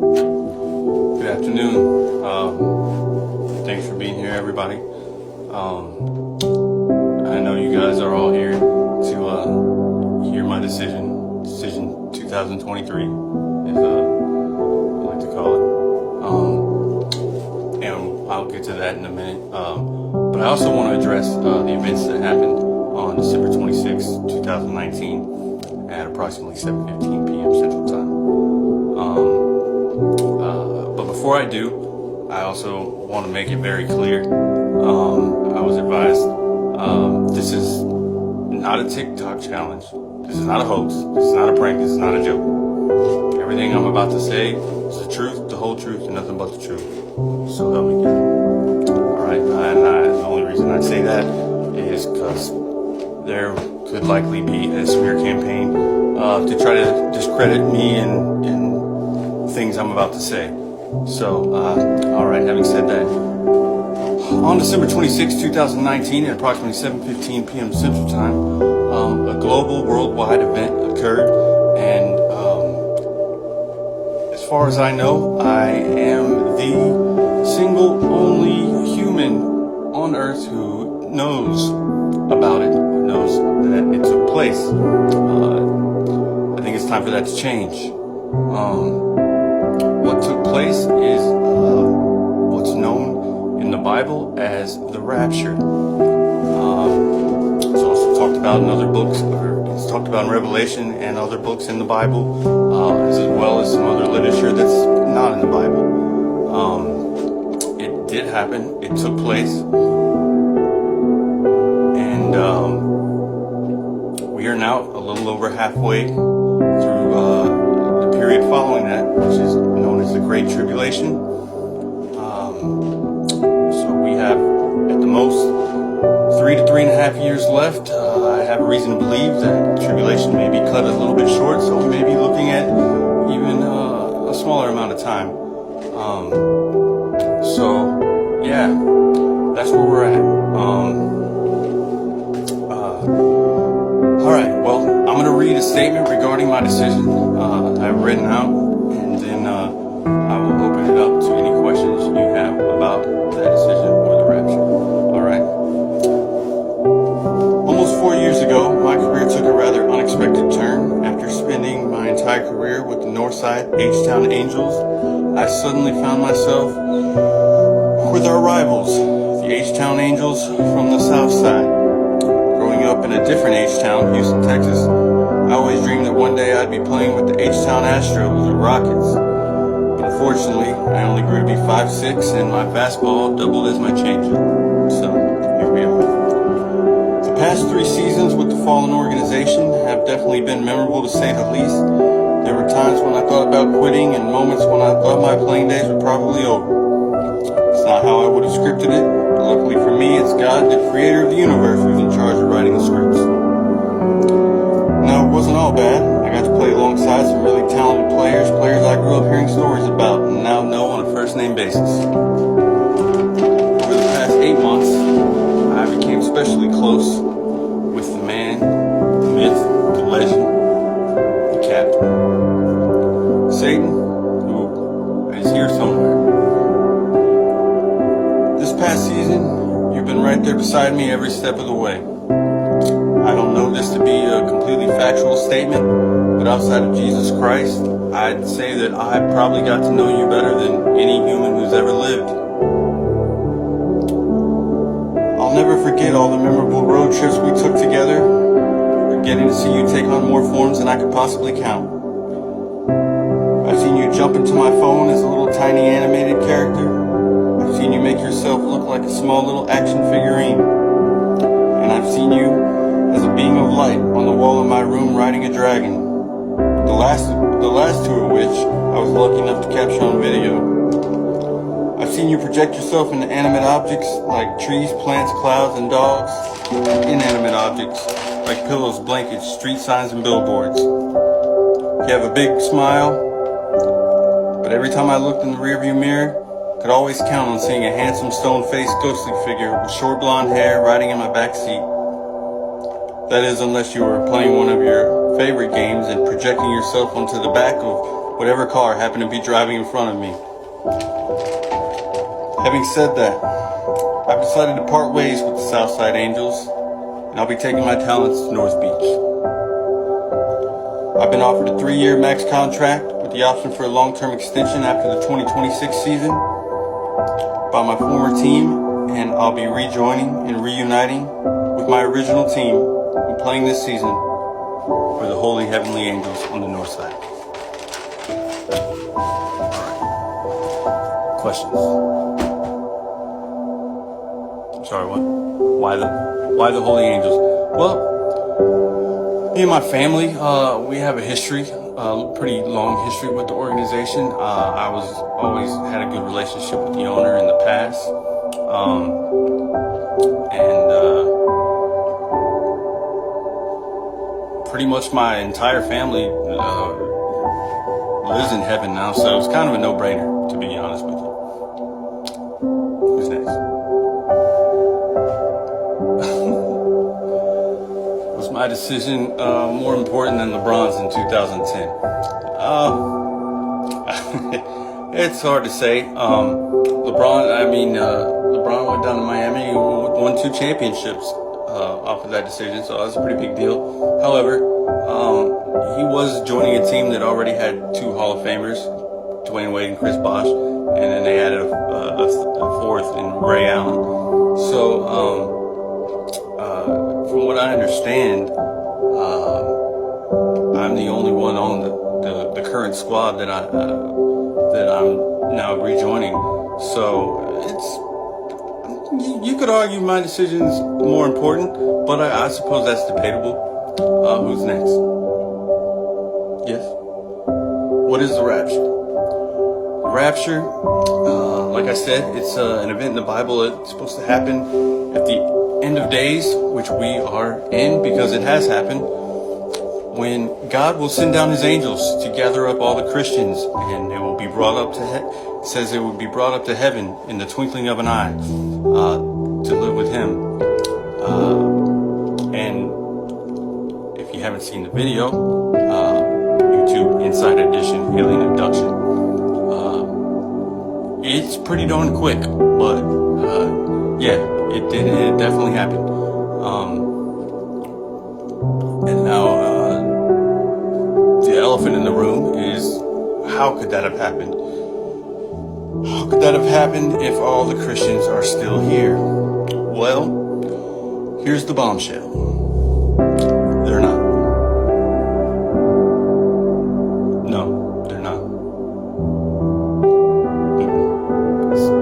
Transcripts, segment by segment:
Good afternoon. Thanks for being here, everybody. I know you guys are all here to hear my decision 2023 is I like to call it. And I'll get to that in a minute. But I also want to address the events that happened on December 26, 2019 at approximately 7:15 p.m. Central Time. But before I do, I also want to make it very clear. I was advised this is not a TikTok challenge. This is not a hoax. This is not a prank. This is not a joke. Everything I'm about to say is the truth, the whole truth, and nothing but the truth. So help me God. All right. And the only reason I say that is because there could likely be a smear campaign to try to discredit me and things I'm about to say. So, all right, having said that, on December 26, 2019 at approximately 7:15 p.m. Central Time, a global worldwide event occurred, and as far as I know, I am the single only human on Earth who knows about it, who knows that it took place. I think it's time for that to change. What took place is what's known in the Bible as the Rapture. It's also talked about in other books, or it's talked about in Revelation and other books in the Bible, as well as some other literature that's not in the Bible. It did happen. It took place. And we are now a little over halfway through the period following that, which is known as the Great Tribulation. So we have at the most 3 to 3.5 years left. I have a reason to believe that the tribulation may be cut a little bit short, so we may be looking at even a smaller amount of time. So yeah, that's where we're at. All right, well, I'm going to read a statement regarding my decision I've written out, and then I will open it up to any questions you have about that decision or the rapture. All right. Almost 4 years ago, my career took a rather unexpected turn. After spending my entire career with the Northside H-Town Angels, I suddenly found myself with our rivals, the H-Town Angels from the South Side. Growing up in a different H-Town, Houston, Texas, I always dreamed that one day I'd be playing with the H-Town Astros or Rockets. But unfortunately, I only grew to be 5'6", and my fastball doubled as my changeup. So, here we are. The past 3 seasons with the fallen organization have definitely been memorable, to say the least. There were times when I thought about quitting and moments when I thought my playing days were probably over. It's not how I would have scripted it, but luckily for me, it's God, the creator of the universe, who's in charge of writing the scripts. Now, it wasn't all bad. I got to play alongside some really talented players I grew up hearing stories about and now know on a first-name basis. Over the past 8 months, I became especially close with the man, the myth, the legend, the captain. Satan, who is here somewhere. This past season, you've been right there beside me every step of the way. I don't know this to be a completely factual statement, but outside of Jesus Christ, I'd say that I probably got to know you better than any human who's ever lived. I'll never forget all the memorable road trips we took together, or getting to see you take on more forms than I could possibly count. I've seen you jump into my phone as a little tiny animated character. I've seen you make yourself look like a small little action figurine. And I've seen you as a beam of light on the wall of my room riding a dragon. The last two of which I was lucky enough to capture on video. I've seen you project yourself into animate objects like trees, plants, clouds, and dogs. Inanimate objects like pillows, blankets, street signs, and billboards. You have a big smile, but every time I looked in the rearview mirror, I could always count on seeing a handsome stone-faced ghostly figure with short blonde hair riding in my back seat. That is, unless you were playing one of your favorite games and projecting yourself onto the back of whatever car happened to be driving in front of me. Having said that, I've decided to part ways with the Southside Angels, and I'll be taking my talents to North Beach. I've been offered a 3-year max contract with the option for a long-term extension after the 2026 season by my former team, and I'll be rejoining and reuniting with my original team and playing this season for the Holy Heavenly Angels on the North Side. Alright. Questions? I'm sorry, what? Why the Holy Angels? Well, me and my family, we have a history, pretty long history with the organization. I always had a good relationship with the owner in the past. Pretty much my entire family lives in heaven now, so it's kind of a no-brainer, to be honest with you. Who's next? Was my decision more important than LeBron's in 2010? It's hard to say. LeBron went down to Miami and won 2 championships off of that decision, so that's a pretty big deal. However, he was joining a team that already had 2 Hall of Famers, Dwayne Wade and Chris Bosh, and then they added a fourth in Ray Allen. So, from what I understand, I'm the only one on the current squad that I'm now rejoining. So you could argue my decision's more important, but I suppose that's debatable. Who's next? Yes. What is the Rapture? The Rapture, like I said, it's an event in the Bible. It's supposed to happen at the end of days, which we are in because it has happened, when God will send down his angels to gather up all the Christians, and they will be brought up to it says they will be brought up to heaven in the twinkling of an eye to live with him. And if you haven't seen the video, YouTube Inside Edition Alien Abduction, it's pretty darn quick, but yeah, it definitely happened. And now the elephant in the room is, how could that have happened? How could that have happened if all the Christians are still here? Well, here's the bombshell. They're not. No, they're not.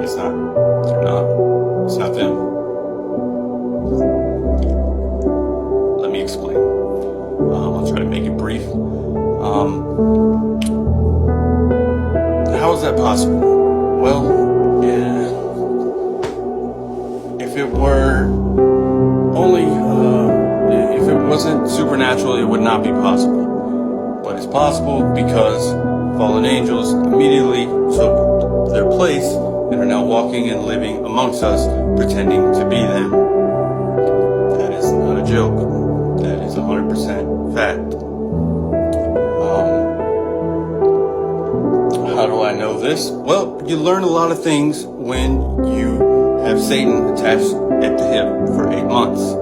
It's not. They're not. It's not them. Let me explain. I'll try to make it brief. How is that possible? Well, yeah. If it wasn't supernatural, it would not be possible. But it's possible because fallen angels immediately took their place and are now walking and living amongst us, pretending to be them. That is not a joke. That is 100% fact. How do I know this? Well, you learn a lot of things when you have Satan attached at the hip for 8 months.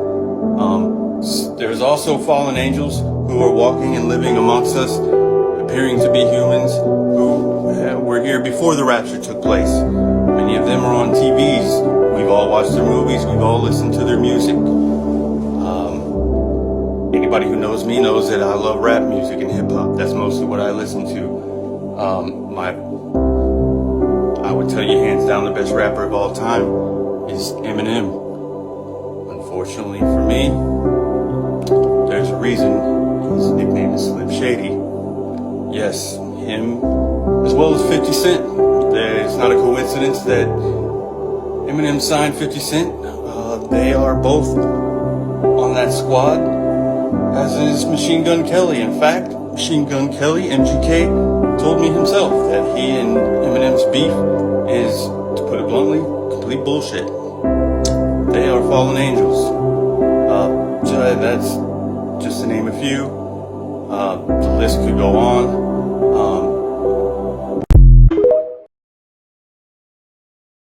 There's also fallen angels who are walking and living amongst us, appearing to be humans, who were here before the rapture took place. Many of them are on TVs. We've all watched their movies. We've all listened to their music. Anybody who knows me knows that I love rap music and hip hop. That's mostly what I listen to. I would tell you hands down the best rapper of all time is Eminem. Unfortunately for me, there's a reason his nickname is Slim Shady. Yes, him as well as 50 Cent. It's not a coincidence that Eminem signed 50 Cent. They are both on that squad, as is Machine Gun Kelly. In fact, Machine Gun Kelly, MGK, told me himself that he and Eminem's beef is, to put it bluntly, complete bullshit. They are fallen angels. That's just to name a few. The list could go on.